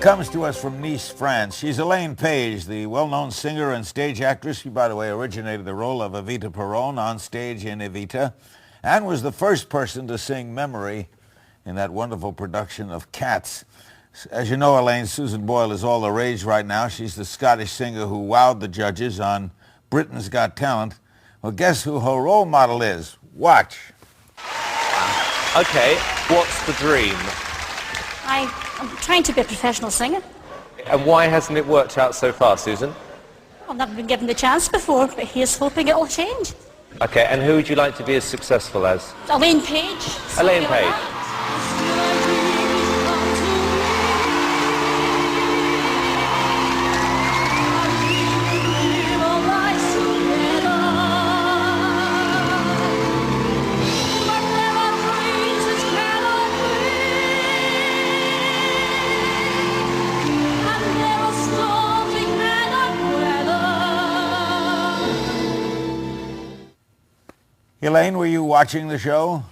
Comes to us from Nice, France. She's Elaine Paige, the well-known singer and stage actress. She, by the way, originated the role of Evita Peron on stage in Evita and was the first person to sing Memory in that wonderful production of Cats. As you know, Elaine, Susan Boyle is all the rage right now. She's the Scottish singer who wowed the judges on Britain's Got Talent. Well, guess who her role model is? Watch. Okay, what's the dream? I'm trying to be a professional singer. And why hasn't it worked out so far, Susan? I've never been given the chance before, but here's hoping it'll change. Okay, and who would you like to be as successful as? Elaine Paige. Elaine Paige. Elaine, were you watching the show?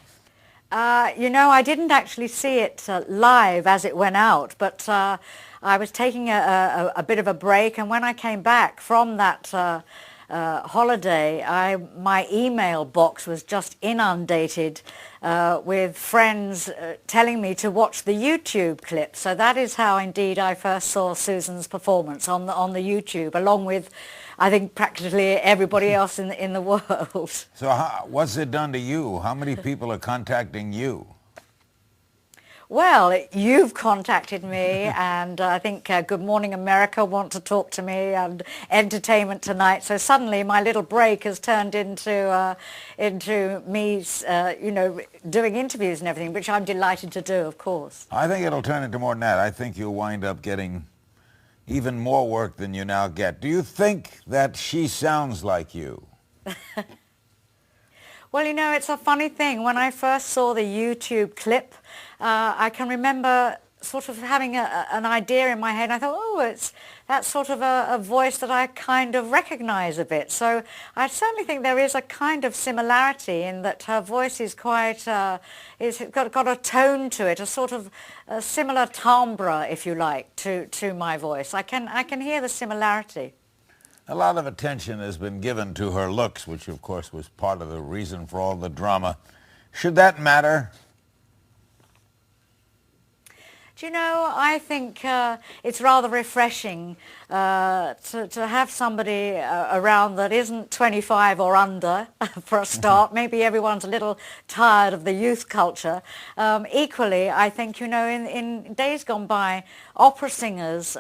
I didn't actually see it live as it went out, but I was taking a bit of a break, and when I came back from that holiday, my email box was just inundated with friends telling me to watch the YouTube clip. So that is how indeed I first saw Susan's performance on the YouTube, along with I think practically everybody else in the world. So what's it done to you? How many people are contacting you? Well, you've contacted me, and I think Good Morning America want to talk to me, and Entertainment Tonight. So suddenly my little break has turned into me, doing interviews and everything, which I'm delighted to do, of course. I think it'll turn into more than that. I think you'll wind up getting even more work than you now get. Do you think that she sounds like you? Well, it's a funny thing. When I first saw the YouTube clip, I can remember sort of having an idea in my head. I thought, that's sort of a voice that I kind of recognize a bit. So I certainly think there is a kind of similarity in that her voice is quite, it's got a tone to it, a sort of a similar timbre, if you like, to my voice. I can hear the similarity. A lot of attention has been given to her looks, which of course was part of the reason for all the drama. Should that matter? Do you know, I think it's rather refreshing to have somebody around that isn't 25 or under, for a start. Maybe everyone's a little tired of the youth culture. Equally, I think, in days gone by, opera singers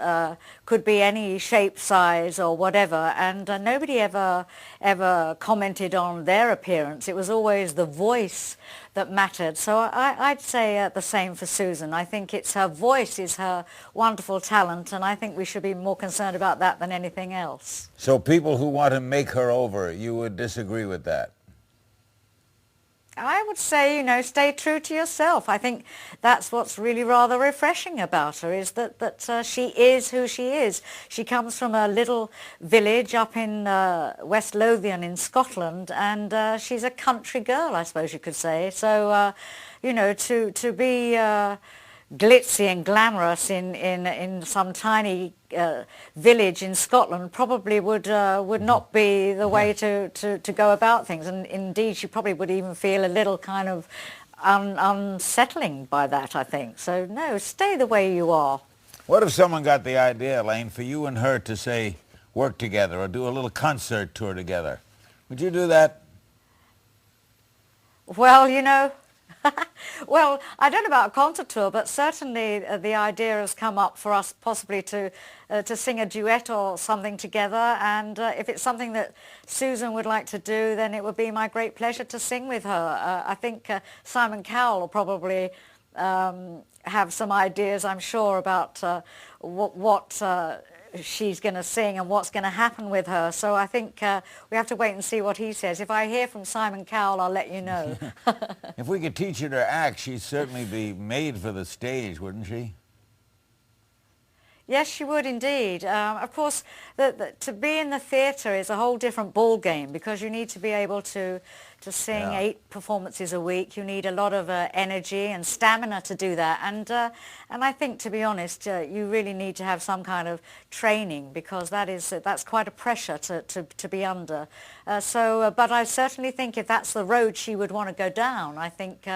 could be any shape, size or whatever, and nobody ever commented on their appearance. It was always the voice that mattered. So I'd say the same for Susan. I think it's her voice is her wonderful talent, and I think we should be more concerned about that than anything else. So people who want to make her over, you would disagree with that? I would say, stay true to yourself. I think that's what's really rather refreshing about her, is that she is who she is. She comes from a little village up in West Lothian in Scotland, and she's a country girl, I suppose you could say. So, to be glitzy and glamorous in some tiny village in Scotland probably would not be the way to go about things, and indeed she probably would even feel a little kind of unsettling by that, I think. So no, stay the way you are. What if someone got the idea, Elaine, for you and her to, say, work together or do a little concert tour together? Would you do that? Well, well, I don't know about a concert tour, but certainly the idea has come up for us possibly to sing a duet or something together, and if it's something that Susan would like to do, then it would be my great pleasure to sing with her. I think Simon Cowell will probably have some ideas, I'm sure, about what she's going to sing and what's going to happen with her. So I think we have to wait and see what he says. If I hear from Simon Cowell, I'll let you know. If we could teach her to act, she'd certainly be made for the stage, wouldn't she? Yes, she would indeed. Of course, to be in the theatre is a whole different ball game because you need to be able to sing 8 performances a week. You need a lot of energy and stamina to do that. And I think, to be honest, you really need to have some kind of training because that's quite a pressure to be under. But I certainly think if that's the road she would want to go down, I think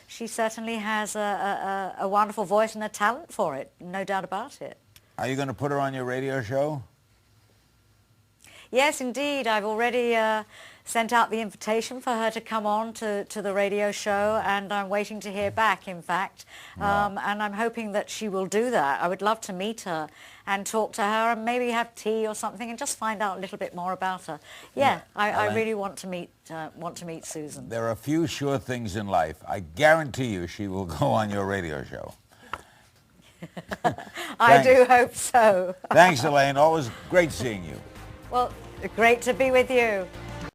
she certainly has a wonderful voice and a talent for it, no doubt about it. Are you going to put her on your radio show? Yes, indeed. I've already sent out the invitation for her to come on to the radio show, and I'm waiting to hear back, in fact. And I'm hoping that she will do that. I would love to meet her and talk to her and maybe have tea or something and just find out a little bit more about her. Yeah, I really want to meet Susan. There are few sure things in life. I guarantee you she will go on your radio show. I do hope so. Thanks, Elaine. Always great seeing you. Well, great to be with you.